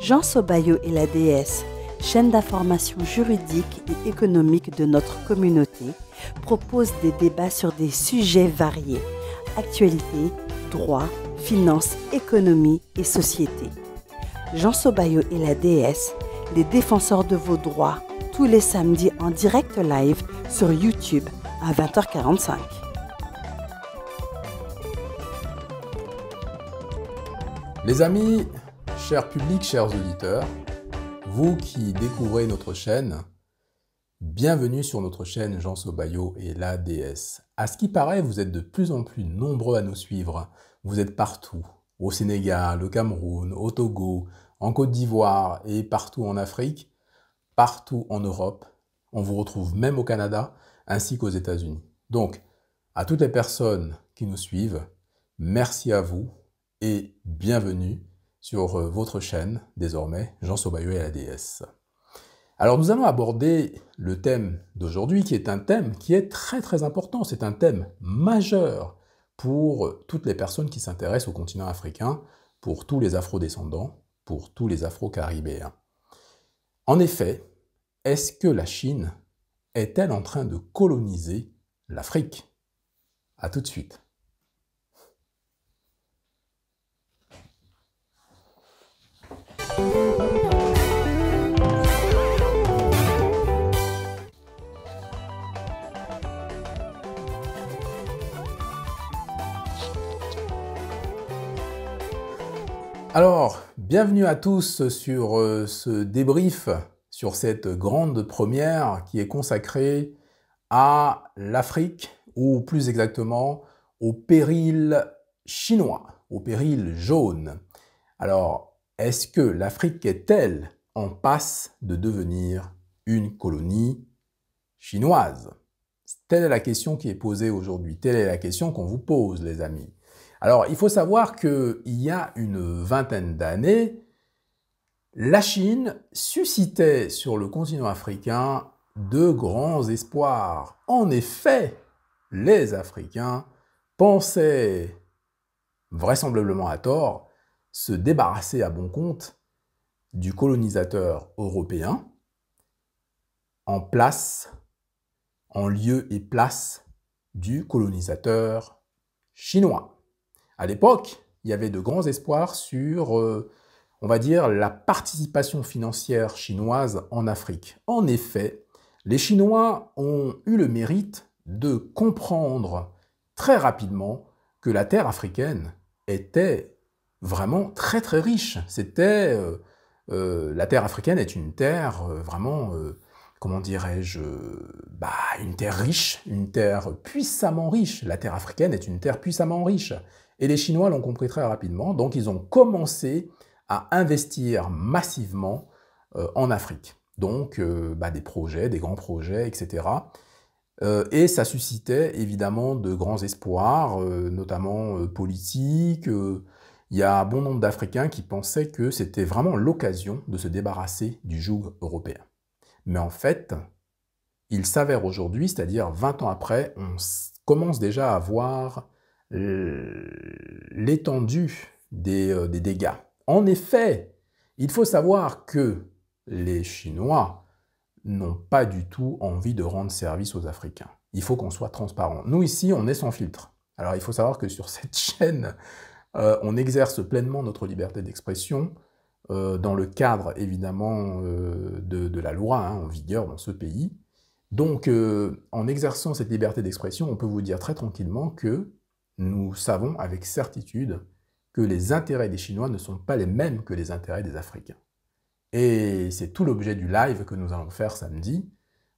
Jean Sobayo et la DS, chaîne d'information juridique et économique de notre communauté, propose des débats sur des sujets variés, actualité, droit, finances, économie et société. Jean Sobayo et la DS, les défenseurs de vos droits, tous les samedis en direct live sur YouTube à 20h45. Les amis, chers publics, chers auditeurs, vous qui découvrez notre chaîne, bienvenue sur notre chaîne Jean Sobayo et la DS. À ce qui paraît, vous êtes de plus en plus nombreux à nous suivre. Vous êtes partout, au Sénégal, au Cameroun, au Togo, en Côte d'Ivoire et partout en Afrique, partout en Europe. On vous retrouve même au Canada ainsi qu'aux États-Unis. Donc, à toutes les personnes qui nous suivent, merci à vous et bienvenue sur votre chaîne, désormais, Jean Sobayo et la DS. Alors nous allons aborder le thème d'aujourd'hui, qui est un thème qui est très important. C'est un thème majeur pour toutes les personnes qui s'intéressent au continent africain, pour tous les afro-descendants, pour tous les afro-caribéens. En effet, est-ce que la Chine est-elle en train de coloniser l'Afrique? À tout de suite. Alors, bienvenue à tous sur ce débrief, sur cette grande première qui est consacrée à l'Afrique, ou plus exactement au péril chinois, au péril jaune. Alors, est-ce que l'Afrique est-elle en passe de devenir une colonie chinoise? Telle est la question qui est posée aujourd'hui, telle est la question qu'on vous pose, les amis. Alors, il faut savoir qu'il y a une vingtaine d'années, la Chine suscitait sur le continent africain de grands espoirs. En effet, les Africains pensaient, vraisemblablement à tort, se débarrasser à bon compte du colonisateur européen en place, en lieu et place du colonisateur chinois. À l'époque, il y avait de grands espoirs sur, on va dire, la participation financière chinoise en Afrique. En effet, les Chinois ont eu le mérite de comprendre très rapidement que la terre africaine était vraiment très riche. La terre africaine est une terre vraiment, comment dirais-je, une terre riche, une terre puissamment riche. La terre africaine est une terre puissamment riche. Et les Chinois l'ont compris très rapidement, donc ils ont commencé à investir massivement en Afrique. Donc des projets, des grands projets, etc. Et ça suscitait évidemment de grands espoirs, notamment politiques. Il y a bon nombre d'Africains qui pensaient que c'était vraiment l'occasion de se débarrasser du joug européen. Mais en fait, il s'avère aujourd'hui, c'est-à-dire 20 ans après, on commence déjà à voir l'étendue des dégâts. En effet, il faut savoir que les Chinois n'ont pas du tout envie de rendre service aux Africains. Il faut qu'on soit transparent. Nous, ici, on est sans filtre. Alors, il faut savoir que sur cette chaîne, on exerce pleinement notre liberté d'expression dans le cadre, évidemment, de la loi en vigueur dans ce pays. Donc, en exerçant cette liberté d'expression, on peut vous dire très tranquillement que nous savons avec certitude que les intérêts des Chinois ne sont pas les mêmes que les intérêts des Africains. Et c'est tout l'objet du live que nous allons faire samedi.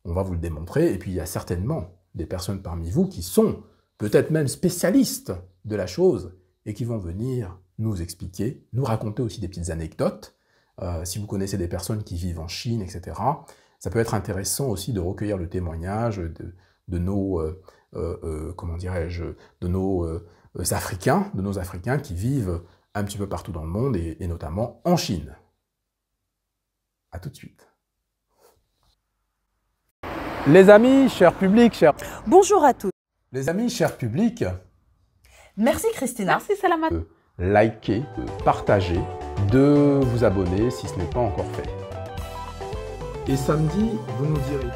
On va vous le démontrer. Et puis, il y a certainement des personnes parmi vous qui sont peut-être même spécialistes de la chose et qui vont venir nous expliquer, nous raconter aussi des petites anecdotes. Si vous connaissez des personnes qui vivent en Chine, etc., ça peut être intéressant aussi de recueillir le témoignage de nos, comment dirais-je, de nos Africains qui vivent un petit peu partout dans le monde et notamment en Chine. À tout de suite. Les amis, chers publics, chers... Bonjour à tous. Les amis, chers publics, Merci Christina. Merci Salamat. likez, partagez, de vous abonner si ce n'est pas encore fait. Et samedi, vous nous direz.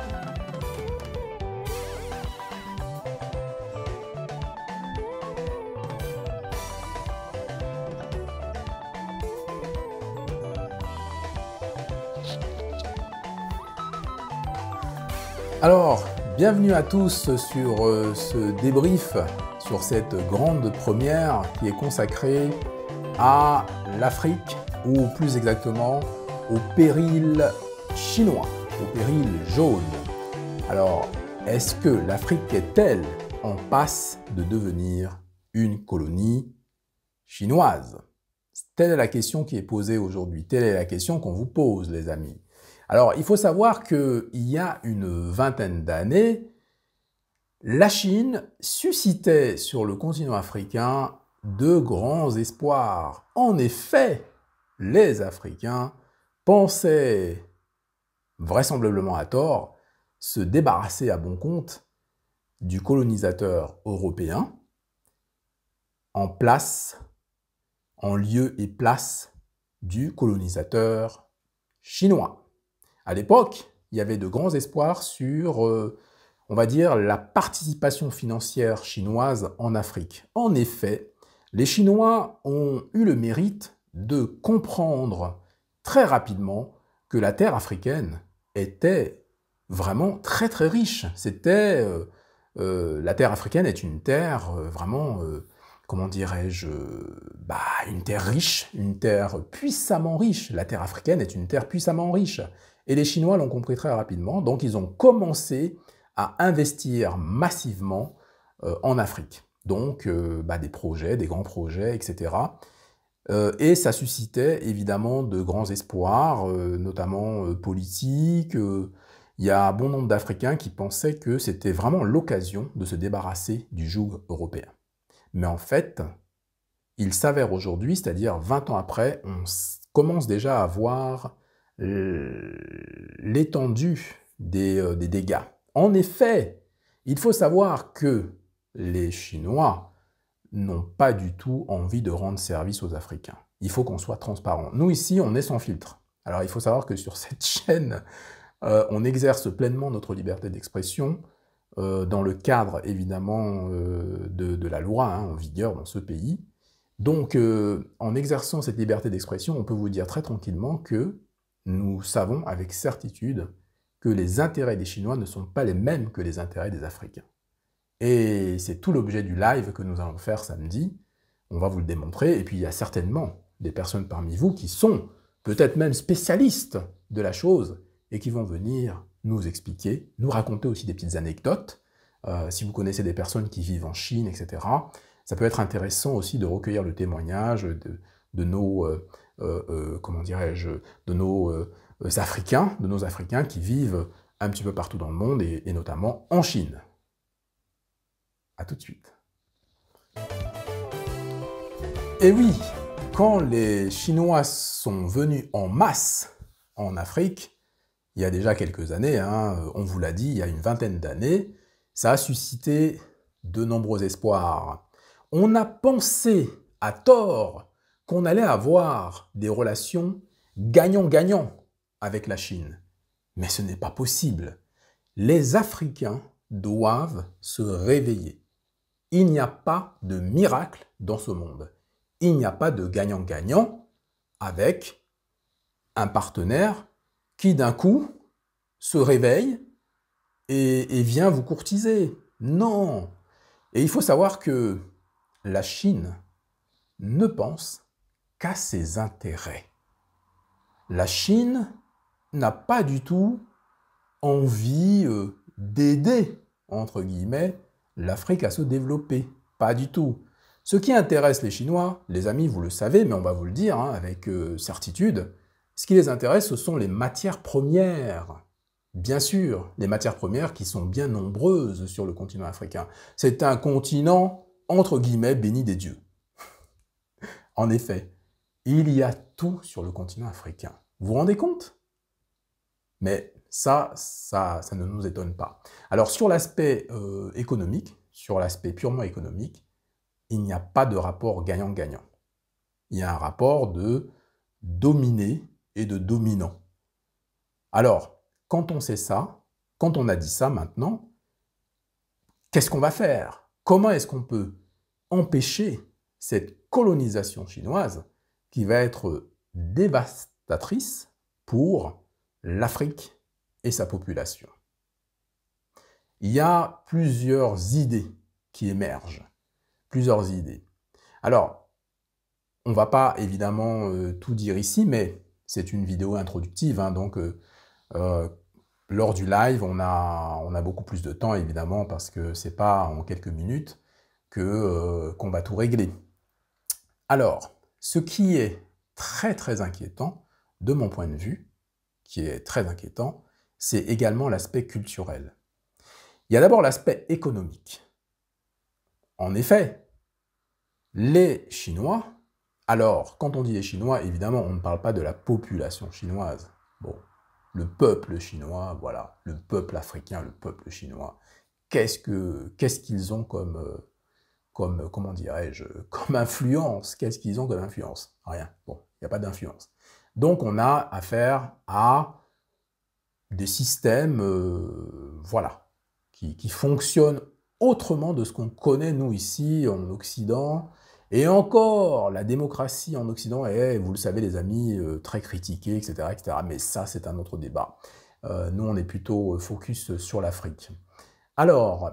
Alors, bienvenue à tous sur ce débrief, sur cette grande première qui est consacrée à l'Afrique, ou plus exactement au péril chinois, au péril jaune. Alors, est-ce que l'Afrique est-elle en passe de devenir une colonie chinoise? Telle est la question qui est posée aujourd'hui, telle est la question qu'on vous pose, les amis. Alors, il faut savoir qu'il y a une vingtaine d'années, la Chine suscitait sur le continent africain de grands espoirs. En effet, les Africains pensaient, vraisemblablement à tort, se débarrasser à bon compte du colonisateur européen en lieu et place du colonisateur chinois. À l'époque, il y avait de grands espoirs sur, on va dire, la participation financière chinoise en Afrique. En effet, les Chinois ont eu le mérite de comprendre très rapidement que la terre africaine était vraiment très très riche. La terre africaine est une terre vraiment, comment dirais-je, une terre riche, une terre puissamment riche. La terre africaine est une terre puissamment riche. Et les Chinois l'ont compris très rapidement, donc ils ont commencé à investir massivement en Afrique. Donc des projets, des grands projets, etc. Et ça suscitait évidemment de grands espoirs, notamment politiques. Il y a bon nombre d'Africains qui pensaient que c'était vraiment l'occasion de se débarrasser du joug européen. Mais en fait, il s'avère aujourd'hui, c'est-à-dire 20 ans après, on commence déjà à voir l'étendue des dégâts. En effet, il faut savoir que les Chinois n'ont pas du tout envie de rendre service aux Africains. Il faut qu'on soit transparent. Nous, ici, on est sans filtre. Alors, il faut savoir que sur cette chaîne, on exerce pleinement notre liberté d'expression dans le cadre, évidemment, de la loi en vigueur dans ce pays. Donc, en exerçant cette liberté d'expression, on peut vous dire très tranquillement que nous savons avec certitude que les intérêts des Chinois ne sont pas les mêmes que les intérêts des Africains. Et c'est tout l'objet du live que nous allons faire samedi. On va vous le démontrer. Et puis, il y a certainement des personnes parmi vous qui sont peut-être même spécialistes de la chose et qui vont venir nous expliquer, nous raconter aussi des petites anecdotes. Si vous connaissez des personnes qui vivent en Chine, etc., ça peut être intéressant aussi de recueillir le témoignage de nos Africains qui vivent un petit peu partout dans le monde et notamment en Chine. À tout de suite. Et oui, quand les Chinois sont venus en masse en Afrique, il y a déjà quelques années, on vous l'a dit, il y a une vingtaine d'années, ça a suscité de nombreux espoirs. On a pensé à tort qu'on allait avoir des relations gagnant-gagnant avec la Chine. Mais ce n'est pas possible. Les Africains doivent se réveiller. Il n'y a pas de miracle dans ce monde. Il n'y a pas de gagnant-gagnant avec un partenaire qui d'un coup se réveille et vient vous courtiser. Non. Et il faut savoir que la Chine ne pense qu'à ses intérêts. La Chine n'a pas du tout envie d'aider, entre guillemets, l'Afrique à se développer. Pas du tout. Ce qui intéresse les Chinois, les amis, vous le savez, mais on va vous le dire avec certitude, ce qui les intéresse, ce sont les matières premières. Bien sûr, les matières premières qui sont bien nombreuses sur le continent africain. C'est un continent, entre guillemets, béni des dieux. En effet, il y a tout sur le continent africain. Vous vous rendez compte? Mais ça ne nous étonne pas. Alors, sur l'aspect économique, sur l'aspect purement économique, il n'y a pas de rapport gagnant-gagnant. Il y a un rapport de dominé et de dominant. Alors, quand on sait ça, quand on a dit ça maintenant, qu'est-ce qu'on va faire? Comment est-ce qu'on peut empêcher cette colonisation chinoise qui va être dévastatrice pour l'Afrique et sa population? Il y a plusieurs idées qui émergent, plusieurs idées. Alors, on ne va pas évidemment tout dire ici, mais c'est une vidéo introductive, hein, donc lors du live, on a beaucoup plus de temps évidemment parce que c'est pas en quelques minutes qu'on va tout régler. Alors, ce qui est très très inquiétant, de mon point de vue, qui est très inquiétant, c'est également l'aspect culturel. Il y a d'abord l'aspect économique. En effet, les Chinois, alors quand on dit les Chinois, évidemment, on ne parle pas de la population chinoise. Bon, le peuple chinois, voilà, le peuple africain, le peuple chinois, qu'est-ce qu'ils ont comme comment dirais-je, comme influence? Qu'est-ce qu'ils ont comme influence? Rien. Bon, il n'y a pas d'influence. Donc on a affaire à des systèmes, voilà, qui fonctionnent autrement de ce qu'on connaît, nous, ici, en Occident. Et encore, la démocratie en Occident est, vous le savez, les amis, très critiquée, etc., etc. Mais ça, c'est un autre débat. Nous, on est plutôt focus sur l'Afrique. Alors,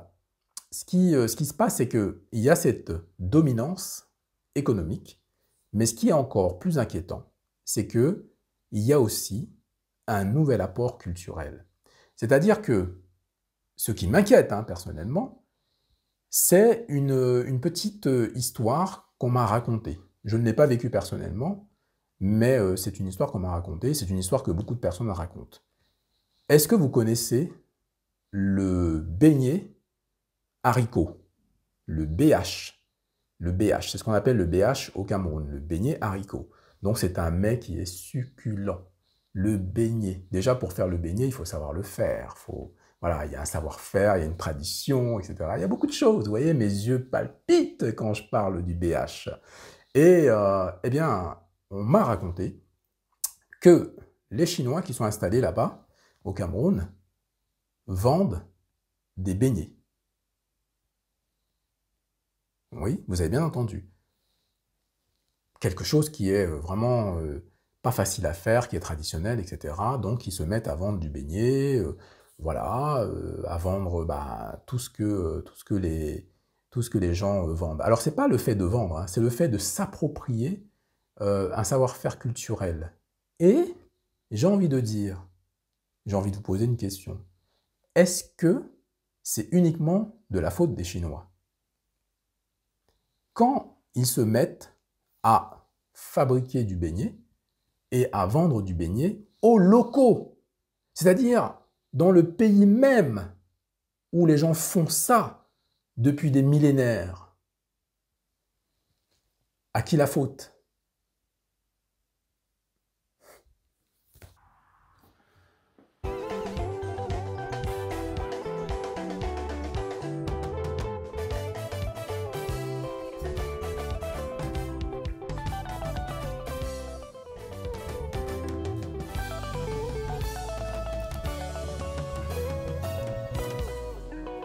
ce qui se passe, c'est qu'il y a cette dominance économique, mais ce qui est encore plus inquiétant, c'est qu'il y a aussi un nouvel apport culturel. C'est-à-dire que ce qui m'inquiète, hein, personnellement, c'est une petite histoire qu'on m'a racontée. Je ne l'ai pas vécue personnellement, mais c'est une histoire qu'on m'a racontée, c'est une histoire que beaucoup de personnes racontent. Est-ce que vous connaissez le beignet haricot, le BH? Le BH, c'est ce qu'on appelle le BH au Cameroun, le beignet haricot. Donc c'est un mets qui est succulent. Le beignet. Déjà, pour faire le beignet, il faut savoir le faire. Voilà, il y a un savoir-faire, il y a une tradition, etc. Il y a beaucoup de choses. Vous voyez, mes yeux palpitent quand je parle du BH. Et eh bien, on m'a raconté que les Chinois qui sont installés là-bas, au Cameroun, vendent des beignets. Oui, vous avez bien entendu. Quelque chose qui est vraiment pas facile à faire, qui est traditionnel, etc. Donc, ils se mettent à vendre du beignet, voilà, à vendre tout ce que les gens vendent. Alors, c'est pas le fait de vendre, hein, c'est le fait de s'approprier un savoir-faire culturel. Et j'ai envie de dire, j'ai envie de vous poser une question. Est-ce que c'est uniquement de la faute des Chinois? Quand ils se mettent à fabriquer du beignet et à vendre du beignet aux locaux, c'est-à-dire dans le pays même où les gens font ça depuis des millénaires, à qui la faute?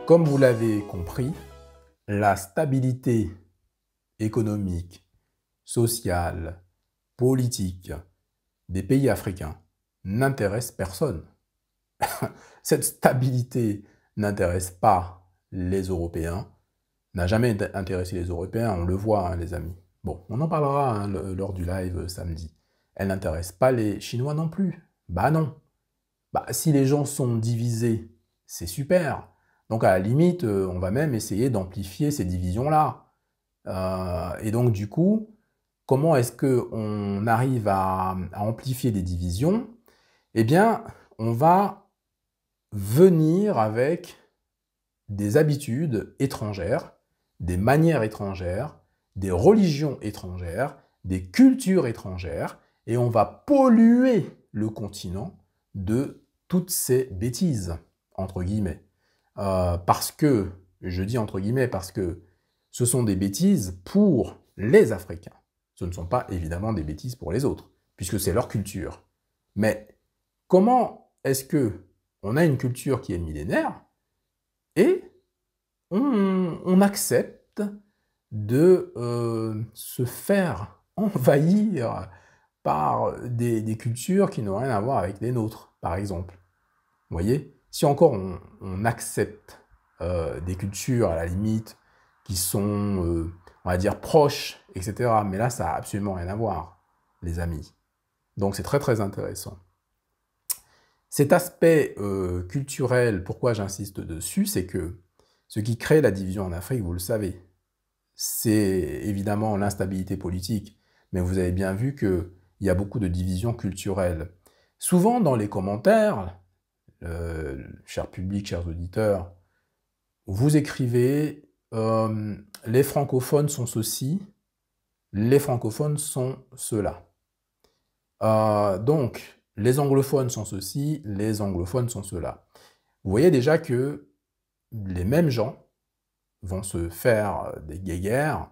Comme vous l'avez compris, la stabilité économique, sociale, politique des pays africains n'intéresse personne. Cette stabilité n'intéresse pas les Européens, n'a jamais intéressé les Européens, on le voit, hein, les amis. Bon, on en parlera hein, lors du live samedi. Elle n'intéresse pas les Chinois non plus. Bah non. Bah, si les gens sont divisés, c'est super. Donc à la limite, on va même essayer d'amplifier ces divisions-là. Et donc du coup, comment est-ce qu'on arrive à amplifier des divisions? Eh bien, on va venir avec des habitudes étrangères, des manières étrangères, des religions étrangères, des cultures étrangères, et on va polluer le continent de toutes ces bêtises, entre guillemets. Parce que, je dis entre guillemets, parce que ce sont des bêtises pour les Africains. Ce ne sont pas évidemment des bêtises pour les autres. puisque c'est leur culture. Mais comment est-ce que on a une culture qui est millénaire et on accepte de se faire envahir par des cultures qui n'ont rien à voir avec les nôtres, par exemple. Vous voyez? Si encore on accepte des cultures, à la limite, qui sont, on va dire, proches, etc. Mais là, ça n'a absolument rien à voir, les amis. Donc, c'est très, très intéressant. Cet aspect culturel, pourquoi j'insiste dessus, c'est que ce qui crée la division en Afrique, vous le savez, c'est évidemment l'instabilité politique, mais vous avez bien vu qu'il y a beaucoup de divisions culturelles. Souvent, dans les commentaires, cher public, chers auditeurs, vous écrivez les francophones sont ceci, les francophones sont cela. Donc, les anglophones sont ceci, les anglophones sont cela. Vous voyez déjà que les mêmes gens vont se faire des guéguerres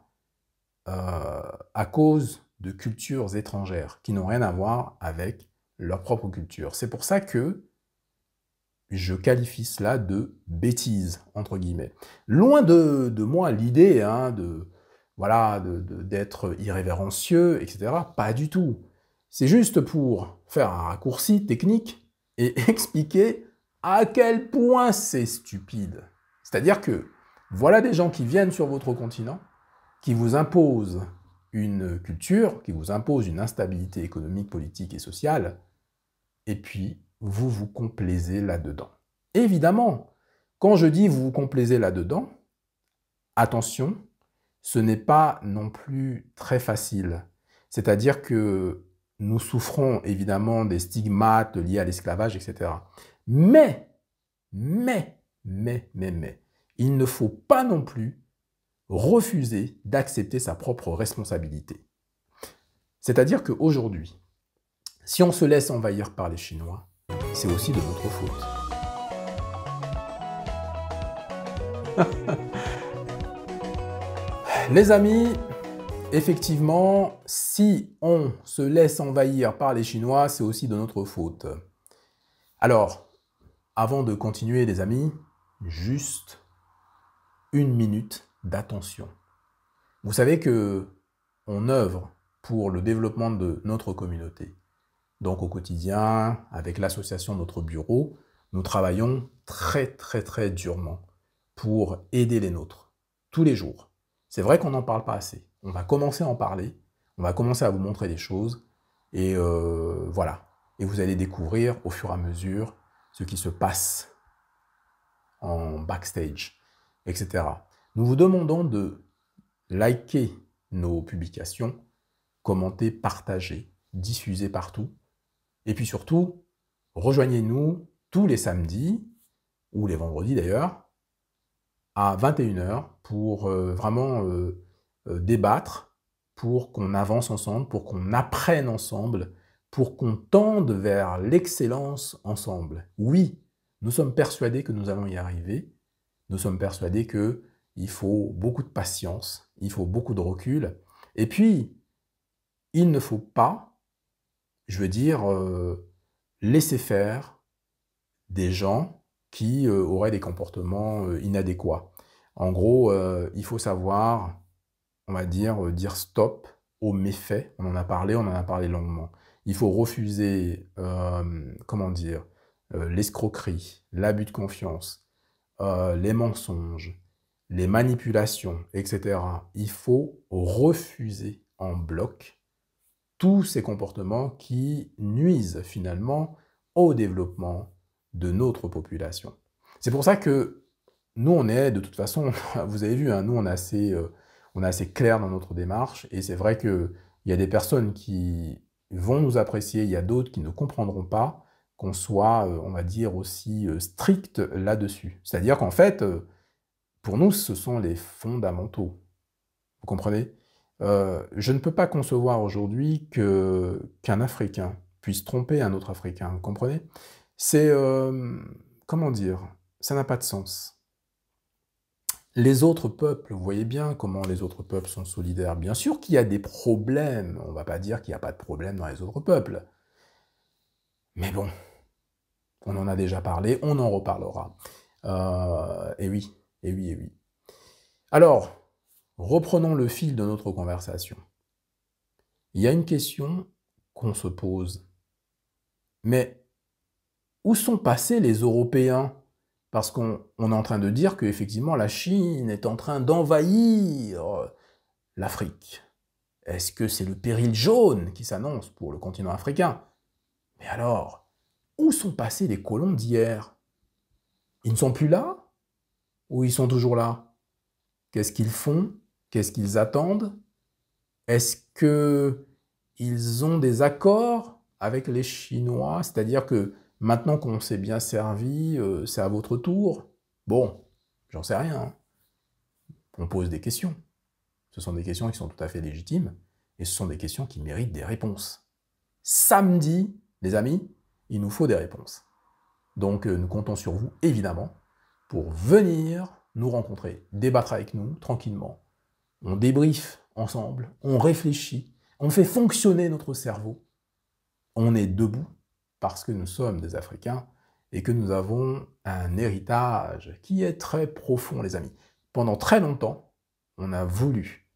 à cause de cultures étrangères qui n'ont rien à voir avec leur propre culture. C'est pour ça que je qualifie cela de bêtise, entre guillemets. Loin de moi l'idée d'être irrévérencieux, etc. Pas du tout. C'est juste pour faire un raccourci technique et expliquer à quel point c'est stupide. C'est-à-dire que voilà des gens qui viennent sur votre continent, qui vous imposent une culture, qui vous imposent une instabilité économique, politique et sociale, et puis vous vous complaisez là-dedans. Évidemment, quand je dis vous vous complaisez là-dedans, attention, ce n'est pas non plus très facile. C'est-à-dire que nous souffrons évidemment des stigmates liés à l'esclavage, etc. Mais, il ne faut pas non plus refuser d'accepter sa propre responsabilité. C'est-à-dire qu'aujourd'hui, si on se laisse envahir par les Chinois, c'est aussi de notre faute. Les amis, effectivement, si on se laisse envahir par les Chinois, c'est aussi de notre faute. Alors, avant de continuer les amis, juste une minute d'attention. Vous savez que on œuvre pour le développement de notre communauté. Donc au quotidien, avec l'association Notre Bureau, nous travaillons très durement pour aider les nôtres, tous les jours. C'est vrai qu'on n'en parle pas assez. On va commencer à en parler, on va commencer à vous montrer des choses, et voilà. Et vous allez découvrir au fur et à mesure ce qui se passe en backstage, etc. Nous vous demandons de liker nos publications, commenter, partager, diffuser partout. Et puis surtout, rejoignez-nous tous les samedis, ou les vendredis d'ailleurs, à 21h pour vraiment débattre, pour qu'on avance ensemble, pour qu'on apprenne ensemble, pour qu'on tende vers l'excellence ensemble. Oui, nous sommes persuadés que nous allons y arriver. Nous sommes persuadés qu'il faut beaucoup de patience, il faut beaucoup de recul. Et puis, il ne faut pas, je veux dire, laisser faire des gens qui auraient des comportements inadéquats. En gros, il faut savoir, on va dire stop aux méfaits. On en a parlé longuement. Il faut refuser, l'escroquerie, l'abus de confiance, les mensonges, les manipulations, etc. Il faut refuser en bloc tous ces comportements qui nuisent finalement au développement de notre population. C'est pour ça que nous, on est de toute façon, vous avez vu, hein, nous, on est assez clair dans notre démarche, et c'est vrai qu'il y a des personnes qui vont nous apprécier, il y a d'autres qui ne comprendront pas qu'on soit, on va dire, aussi strict là-dessus. C'est-à-dire qu'en fait, pour nous, ce sont les fondamentaux. Vous comprenez ? Je ne peux pas concevoir aujourd'hui qu'un Africain puisse tromper un autre Africain, vous comprenez? C'est, comment dire, ça n'a pas de sens. Les autres peuples, vous voyez bien comment les autres peuples sont solidaires. Bien sûr qu'il y a des problèmes, on ne va pas dire qu'il n'y a pas de problème dans les autres peuples. Mais bon, on en a déjà parlé, on en reparlera. Et oui, et oui, et oui. Alors, reprenons le fil de notre conversation. Il y a une question qu'on se pose. Mais où sont passés les Européens? Parce qu'on est en train de dire qu'effectivement la Chine est en train d'envahir l'Afrique. Est-ce que c'est le péril jaune qui s'annonce pour le continent africain? Mais alors, où sont passés les colons d'hier? Ils ne sont plus là? Ou ils sont toujours là? Qu'est-ce qu'ils font? Qu'est-ce qu'ils attendent? Est-ce qu'ils ont des accords avec les Chinois? C'est-à-dire que maintenant qu'on s'est bien servi, c'est à votre tour? Bon, j'en sais rien, hein. On pose des questions. Ce sont des questions qui sont tout à fait légitimes, et ce sont des questions qui méritent des réponses. Samedi, les amis, il nous faut des réponses. Donc nous comptons sur vous, évidemment, pour venir nous rencontrer, débattre avec nous tranquillement. On débriefe ensemble, on réfléchit, on fait fonctionner notre cerveau. On est debout parce que nous sommes des Africains et que nous avons un héritage qui est très profond, les amis. Pendant très longtemps, on a voulu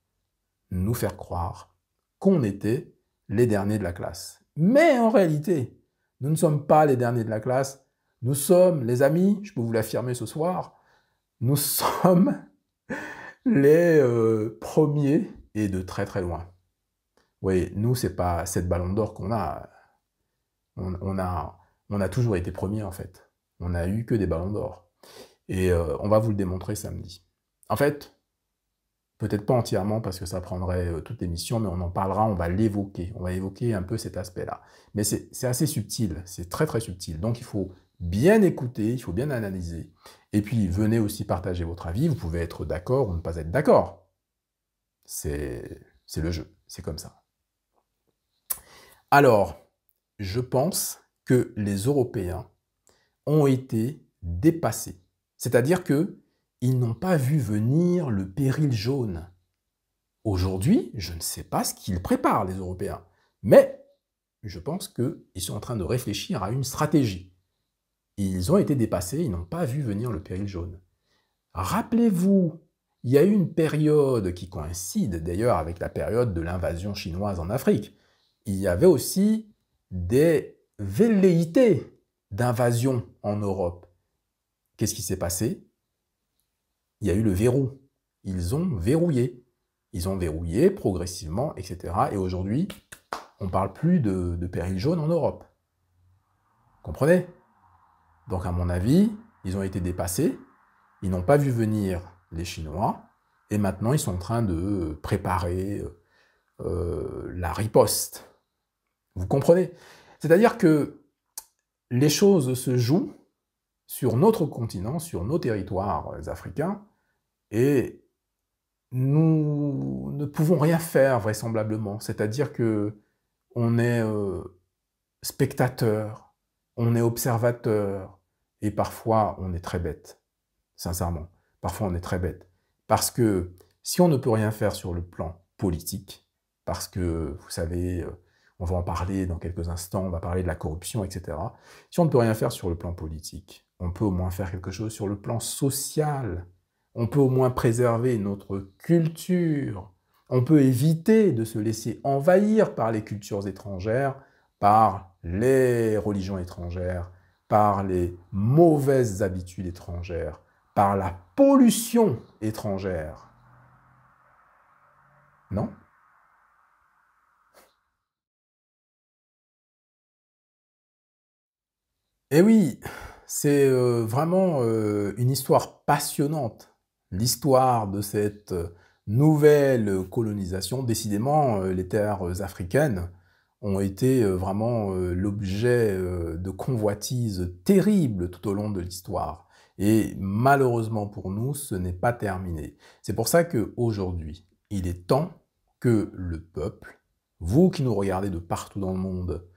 nous faire croire qu'on était les derniers de la classe. Mais en réalité, nous ne sommes pas les derniers de la classe. Nous sommes, les amis, je peux vous l'affirmer ce soir, nous sommes les premiers et de très très loin. Oui, nous, c'est pas cette ballon d'or qu'on a. On a toujours été premiers, en fait. On n'a eu que des ballons d'or. Et on va vous le démontrer samedi. En fait, peut-être pas entièrement parce que ça prendrait toute l'émission, mais on en parlera, on va l'évoquer. On va évoquer un peu cet aspect-là. Mais c'est assez subtil, c'est très très subtil. Donc il faut bien écouter, il faut bien analyser. Et puis venez aussi partager votre avis. Vous pouvez être d'accord ou ne pas être d'accord. C'est le jeu, c'est comme ça. Alors, je pense que les Européens ont été dépassés. C'est-à-dire qu'ils n'ont pas vu venir le péril jaune. Aujourd'hui, je ne sais pas ce qu'ils préparent, les Européens. Mais je pense qu'ils sont en train de réfléchir à une stratégie. Ils ont été dépassés, ils n'ont pas vu venir le péril jaune. Rappelez-vous, il y a eu une période qui coïncide d'ailleurs avec la période de l'invasion chinoise en Afrique. Il y avait aussi des velléités d'invasion en Europe. Qu'est-ce qui s'est passé? Il y a eu le verrou. Ils ont verrouillé. Ils ont verrouillé progressivement, etc. Et aujourd'hui, on ne parle plus de péril jaune en Europe. Comprenez? Donc à mon avis, ils ont été dépassés. Ils n'ont pas vu venir les Chinois. Et maintenant, ils sont en train de préparer la riposte. Vous comprenez? C'est-à-dire que les choses se jouent sur notre continent, sur nos territoires africains, et nous ne pouvons rien faire vraisemblablement. C'est-à-dire que on est spectateur, on est observateur, et parfois on est très bête, sincèrement. Parfois on est très bête. Parce que si on ne peut rien faire sur le plan politique, parce que, vous savez, on va en parler dans quelques instants, on va parler de la corruption, etc. Si on ne peut rien faire sur le plan politique, on peut au moins faire quelque chose sur le plan social. On peut au moins préserver notre culture. On peut éviter de se laisser envahir par les cultures étrangères, par les religions étrangères, par les mauvaises habitudes étrangères, par la pollution étrangère. Non ? Eh oui, c'est vraiment une histoire passionnante, l'histoire de cette nouvelle colonisation. Décidément, les terres africaines ont été vraiment l'objet de convoitises terribles tout au long de l'histoire. Et malheureusement pour nous, ce n'est pas terminé. C'est pour ça qu'aujourd'hui, il est temps que le peuple, vous qui nous regardez de partout dans le monde,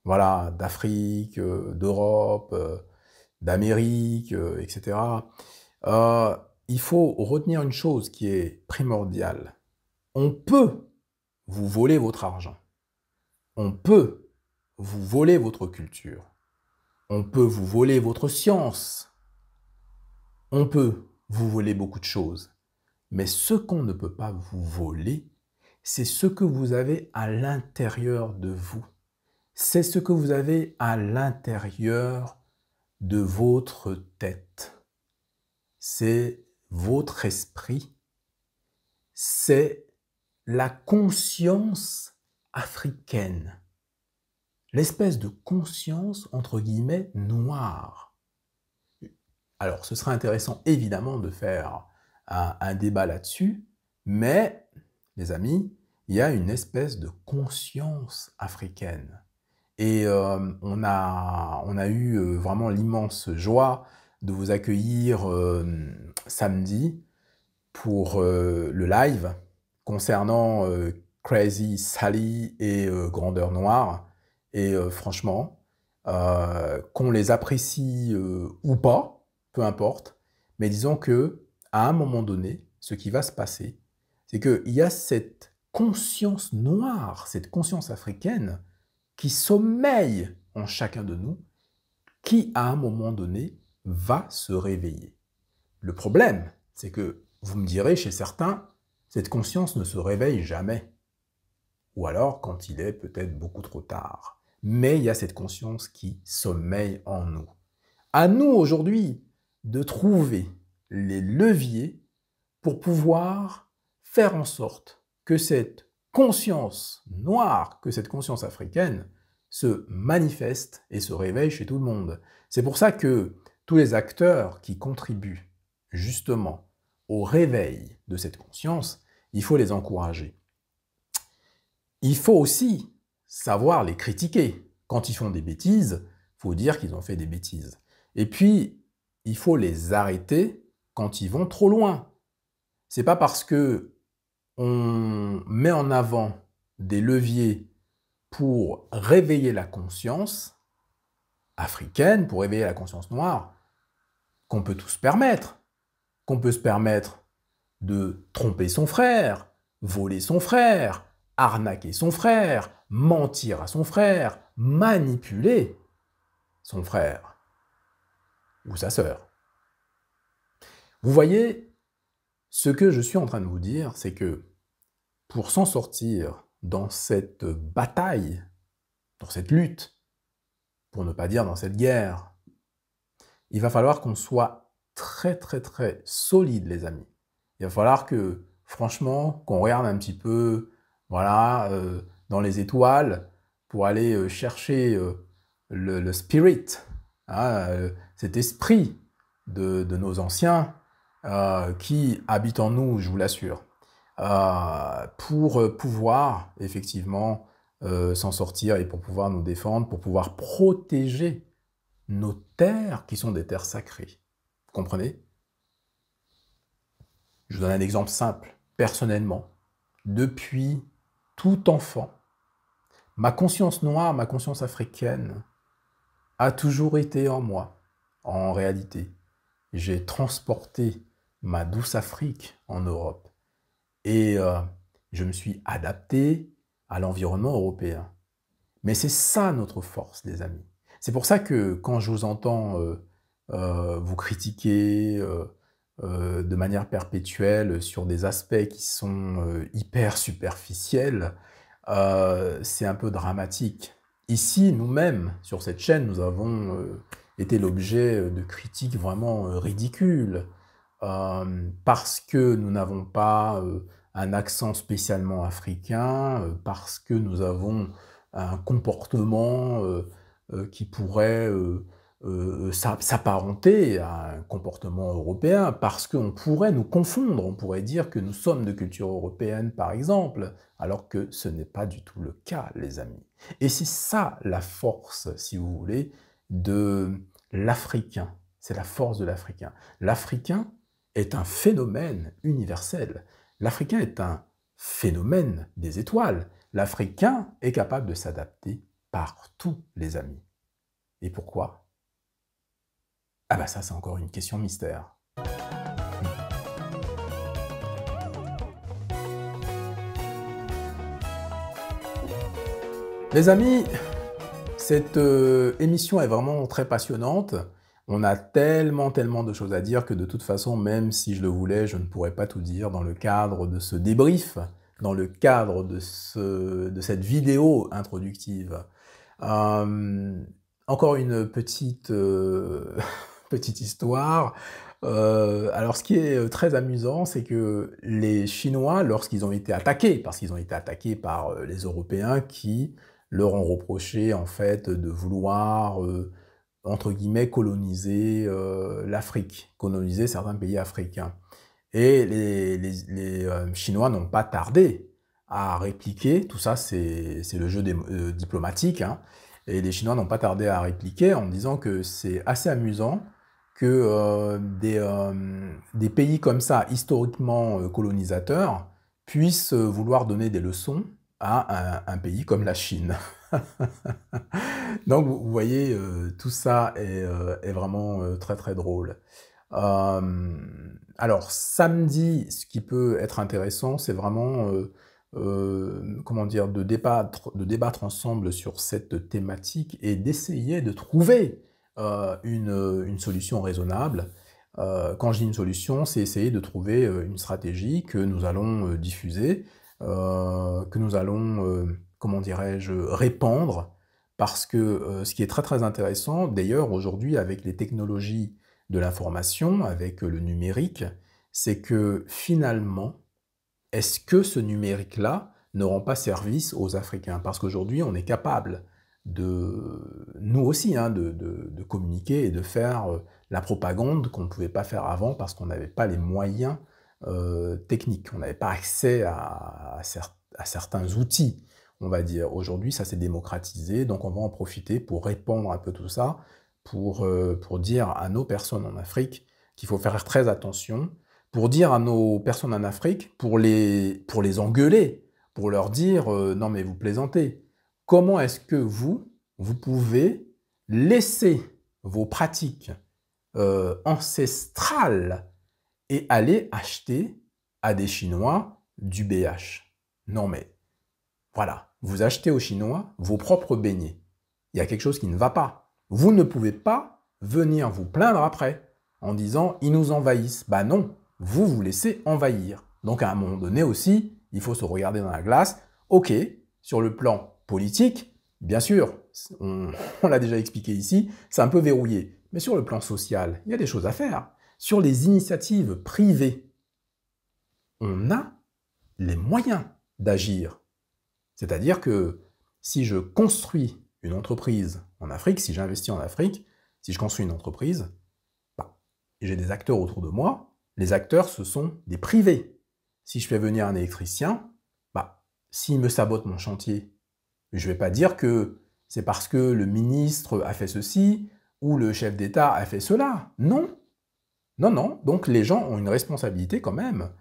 voilà, d'Afrique, d'Europe, d'Amérique, etc. il faut retenir une chose qui est primordiale. On peut vous voler votre argent. On peut vous voler votre culture. On peut vous voler votre science. On peut vous voler beaucoup de choses. Mais ce qu'on ne peut pas vous voler, c'est ce que vous avez à l'intérieur de vous. C'est ce que vous avez à l'intérieur de votre tête. C'est votre esprit. C'est la conscience africaine. L'espèce de conscience, entre guillemets, noire. Alors, ce serait intéressant, évidemment, de faire un débat là-dessus, mais, les amis, il y a une espèce de conscience africaine. Et on a eu vraiment l'immense joie de vous accueillir samedi pour le live concernant Crazy Sally et Grandeur Noire. Et franchement, qu'on les apprécie ou pas, peu importe, mais disons que à un moment donné, ce qui va se passer, c'est qu'il y a cette conscience noire, cette conscience africaine qui sommeille en chacun de nous, qui à un moment donné va se réveiller. Le problème, c'est que vous me direz, chez certains, cette conscience ne se réveille jamais. Ou alors quand il est peut-être beaucoup trop tard. Mais il y a cette conscience qui sommeille en nous. À nous aujourd'hui de trouver les leviers pour pouvoir faire en sorte que cette conscience noire, que cette conscience africaine se manifeste et se réveille chez tout le monde. C'est pour ça que tous les acteurs qui contribuent justement au réveil de cette conscience, il faut les encourager. Il faut aussi savoir les critiquer. Quand ils font des bêtises, il faut dire qu'ils ont fait des bêtises. Et puis, il faut les arrêter quand ils vont trop loin. C'est pas parce que on met en avant des leviers pour réveiller la conscience africaine, pour réveiller la conscience noire, qu'on peut tout se permettre. Qu'on peut se permettre de tromper son frère, voler son frère, arnaquer son frère, mentir à son frère, manipuler son frère ou sa sœur. Vous voyez, ce que je suis en train de vous dire, c'est que pour s'en sortir dans cette bataille, dans cette lutte, pour ne pas dire dans cette guerre, il va falloir qu'on soit très très très solide, les amis. Il va falloir que, franchement, qu'on regarde un petit peu, voilà, dans les étoiles pour aller chercher le spirit, hein, cet esprit de nos anciens qui habite en nous, je vous l'assure, pour pouvoir effectivement s'en sortir et pour pouvoir nous défendre, pour pouvoir protéger nos terres qui sont des terres sacrées. Vous comprenez? Je vous donne un exemple simple. Personnellement, depuis tout enfant, ma conscience noire, ma conscience africaine a toujours été en moi. En réalité, j'ai transporté ma douce Afrique en Europe et je me suis adapté à l'environnement européen. Mais c'est ça notre force, les amis. C'est pour ça que quand je vous entends vous critiquer de manière perpétuelle sur des aspects qui sont hyper superficiels, c'est un peu dramatique. Ici, nous-mêmes, sur cette chaîne, nous avons été l'objet de critiques vraiment ridicules, parce que nous n'avons pas un accent spécialement africain, parce que nous avons un comportement qui pourrait s'apparenter à un comportement européen, parce qu'on pourrait nous confondre, on pourrait dire que nous sommes de culture européenne par exemple, alors que ce n'est pas du tout le cas, les amis. Et c'est ça la force, si vous voulez, de l'Africain. C'est la force de l'Africain. L'Africain est un phénomène universel. L'Africain est un phénomène des étoiles. L'Africain est capable de s'adapter partout, les amis. Et pourquoi? Ah bah ça, c'est encore une question mystère. Les amis, cette émission est vraiment très passionnante. On a tellement de choses à dire que de toute façon, même si je le voulais, je ne pourrais pas tout dire dans le cadre de ce débrief, dans le cadre de cette vidéo introductive. Encore une petite, petite histoire. Alors, ce qui est très amusant, c'est que les Chinois, lorsqu'ils ont été attaqués, parce qu'ils ont été attaqués par les Européens qui leur ont reproché en fait de vouloir, entre guillemets, coloniser l'Afrique, coloniser certains pays africains. Et les Chinois n'ont pas tardé à répliquer, tout ça c'est le jeu diplomatique, hein, et les Chinois n'ont pas tardé à répliquer en disant que c'est assez amusant que des pays comme ça, historiquement colonisateurs, puissent vouloir donner des leçons à un pays comme la Chine. Donc vous voyez, tout ça est vraiment très drôle. Alors samedi, ce qui peut être intéressant, c'est vraiment comment dire, de débattre ensemble sur cette thématique et d'essayer de trouver une solution raisonnable. Quand je dis une solution, c'est essayer de trouver une stratégie que nous allons diffuser, que nous allons, comment dirais-je, répandre, parce que ce qui est très intéressant, d'ailleurs aujourd'hui avec les technologies de l'information, avec le numérique, c'est que finalement, est-ce que ce numérique-là ne rend pas service aux Africains? Parce qu'aujourd'hui, on est capable nous aussi, hein, de communiquer et de faire la propagande qu'on ne pouvait pas faire avant parce qu'on n'avait pas les moyens techniques, on n'avait pas accès à certains outils, on va dire. Aujourd'hui, ça s'est démocratisé, donc on va en profiter pour répandre un peu tout ça, pour dire à nos personnes en Afrique qu'il faut faire très attention, pour dire à nos personnes en Afrique, pour les engueuler, pour leur dire non mais vous plaisantez. Comment est-ce que vous pouvez laisser vos pratiques ancestrales et aller acheter à des Chinois du BH? Non mais, voilà, vous achetez aux Chinois vos propres beignets. Il y a quelque chose qui ne va pas. Vous ne pouvez pas venir vous plaindre après en disant « ils nous envahissent ». Bah non, vous vous laissez envahir. Donc à un moment donné aussi, il faut se regarder dans la glace. Ok, sur le plan politique, bien sûr, on l'a déjà expliqué ici, c'est un peu verrouillé. Mais sur le plan social, il y a des choses à faire. Sur les initiatives privées, on a les moyens d'agir. C'est-à-dire que si je construis une entreprise en Afrique, si j'investis en Afrique, si je construis une entreprise, bah, j'ai des acteurs autour de moi. Les acteurs, ce sont des privés. Si je fais venir un électricien, bah, s'il me sabote mon chantier, je ne vais pas dire que c'est parce que le ministre a fait ceci ou le chef d'État a fait cela. Non. Non. Donc les gens ont une responsabilité quand même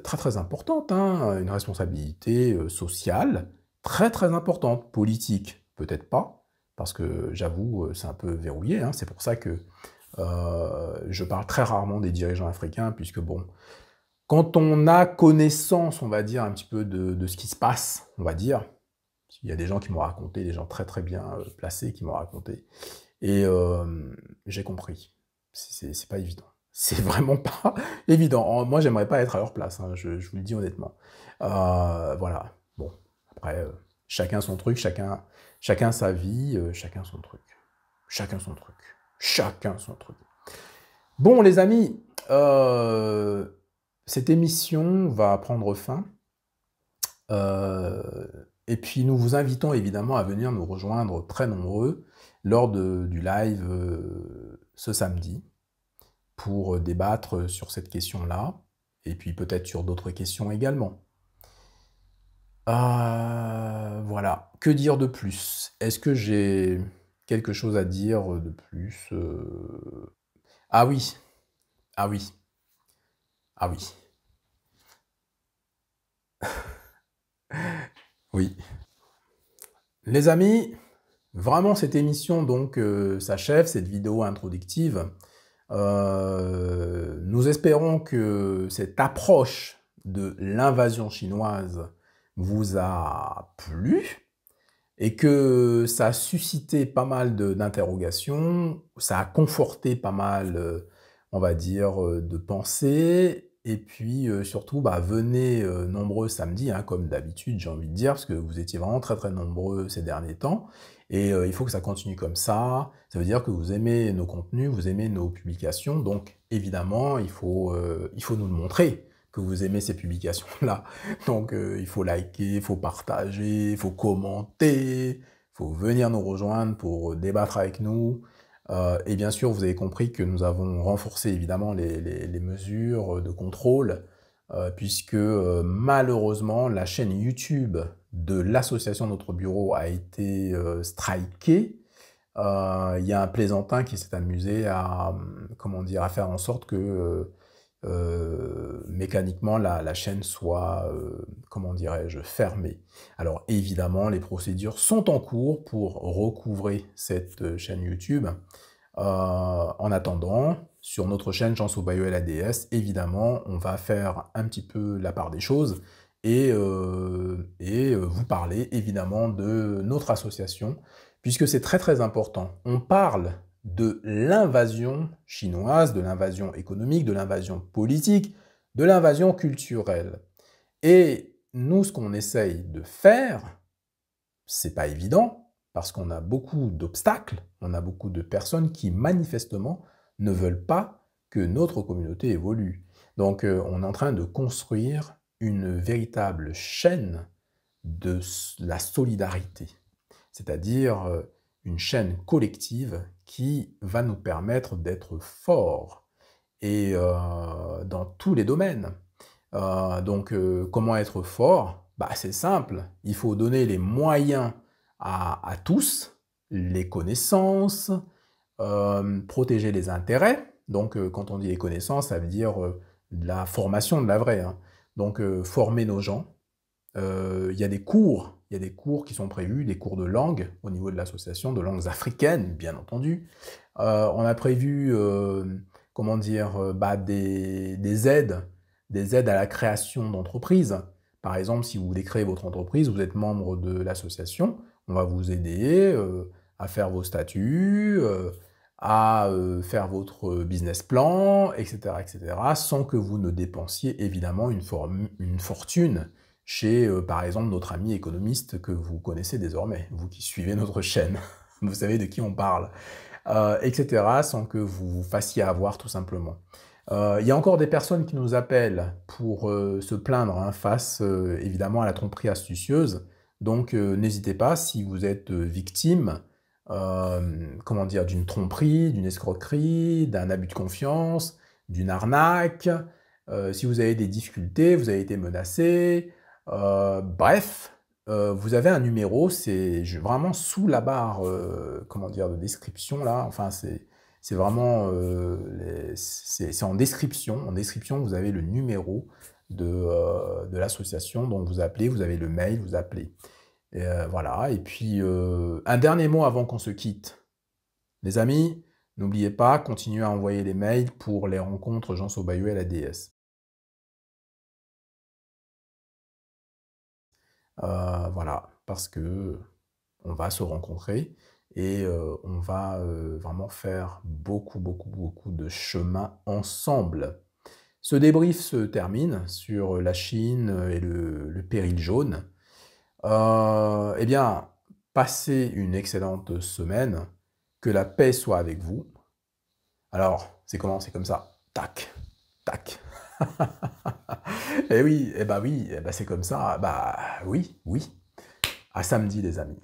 très importante, hein, une responsabilité sociale très importante. Politique, peut-être pas, parce que j'avoue, c'est un peu verrouillé, hein, c'est pour ça que je parle très rarement des dirigeants africains, puisque bon, quand on a connaissance, on va dire, un petit peu de ce qui se passe, on va dire, il y a des gens qui m'ont raconté, des gens très bien placés qui m'ont raconté, et j'ai compris, c'est pas évident. C'est vraiment pas évident. Moi, j'aimerais pas être à leur place, hein, je vous le dis honnêtement. Voilà. Bon, après, chacun son truc, chacun sa vie, chacun son truc. Chacun son truc. Chacun son truc. Bon, les amis, cette émission va prendre fin. Et puis, nous vous invitons évidemment à venir nous rejoindre très nombreux lors du live ce samedi, pour débattre sur cette question-là, et puis peut-être sur d'autres questions également. Voilà, que dire de plus? Est-ce que j'ai quelque chose à dire de plus? Ah oui, ah oui, ah oui. Oui. Les amis, vraiment cette émission donc s'achève, cette vidéo introductive. Nous espérons que cette approche de l'invasion chinoise vous a plu. et que ça a suscité pas mal d'interrogations, ça a conforté pas mal, on va dire, de pensées et puis, surtout, bah, venez, nombreux samedi, hein, comme d'habitude, j'ai envie de dire, parce que vous étiez vraiment très, très nombreux ces derniers temps et il faut que ça continue comme ça. Ça veut dire que vous aimez nos contenus, vous aimez nos publications, donc évidemment, il faut nous le montrer que vous aimez ces publications-là. Donc, il faut liker, il faut partager, il faut commenter, il faut venir nous rejoindre pour débattre avec nous. Et bien sûr, vous avez compris que nous avons renforcé évidemment les mesures de contrôle, puisque malheureusement, la chaîne YouTube de l'association Notre Bureau a été strikée. Il y a un plaisantin qui s'est amusé à, comment dire, à faire en sorte que mécaniquement la chaîne soit, comment dirais-je, fermée. Alors évidemment, les procédures sont en cours pour recouvrer cette chaîne YouTube. En attendant, sur notre chaîne Jean Sobayo et la DS, évidemment, on va faire un petit peu la part des choses et vous parler évidemment de notre association, puisque c'est très très important. On parle de l'invasion chinoise, de l'invasion économique, de l'invasion politique, de l'invasion culturelle. Et nous, ce qu'on essaye de faire, c'est pas évident, parce qu'on a beaucoup d'obstacles, on a beaucoup de personnes qui manifestement ne veulent pas que notre communauté évolue. Donc on est en train de construire une véritable chaîne de la solidarité, c'est-à-dire une chaîne collective qui va nous permettre d'être forts et dans tous les domaines. Donc comment être fort? Bah, c'est simple, il faut donner les moyens à tous, les connaissances, protéger les intérêts. Donc quand on dit les connaissances, ça veut dire la formation de la vraie, hein. Donc former nos gens. Il y a des cours qui sont prévus, des cours de langue au niveau de l'association, de langues africaines, bien entendu. On a prévu, comment dire, bah, des aides à la création d'entreprises. Par exemple, si vous voulez créer votre entreprise, vous êtes membre de l'association, on va vous aider à faire vos statuts, à faire votre business plan, etc., etc., sans que vous ne dépensiez évidemment une fortune chez, par exemple, notre ami économiste que vous connaissez désormais, vous qui suivez notre chaîne, vous savez de qui on parle, etc., sans que vous vous fassiez avoir tout simplement. Il y a encore des personnes qui nous appellent pour se plaindre, hein, face évidemment à la tromperie astucieuse. Donc n'hésitez pas, si vous êtes victime, comment dire, d'une tromperie, d'une escroquerie, d'un abus de confiance, d'une arnaque, si vous avez des difficultés, vous avez été menacé, bref, vous avez un numéro, c'est vraiment sous la barre, comment dire, de description là, enfin c'est vraiment, c'est en description. En description, vous avez le numéro de l'association, donc vous appelez, vous avez le mail, vous appelez. Et, voilà, et puis un dernier mot avant qu'on se quitte. Les amis, n'oubliez pas, continuez à envoyer les mails pour les rencontres Jean Sobayo et la DS. Voilà, parce que on va se rencontrer et on va vraiment faire beaucoup, beaucoup, beaucoup de chemin ensemble. Ce débrief se termine sur la Chine et le péril jaune. Eh bien, passez une excellente semaine, que la paix soit avec vous. Alors, c'est comment? C'est comme ça. Tac, tac. Eh oui, eh bah oui, eh bah c'est comme ça. Bah oui, oui. À samedi, les amis.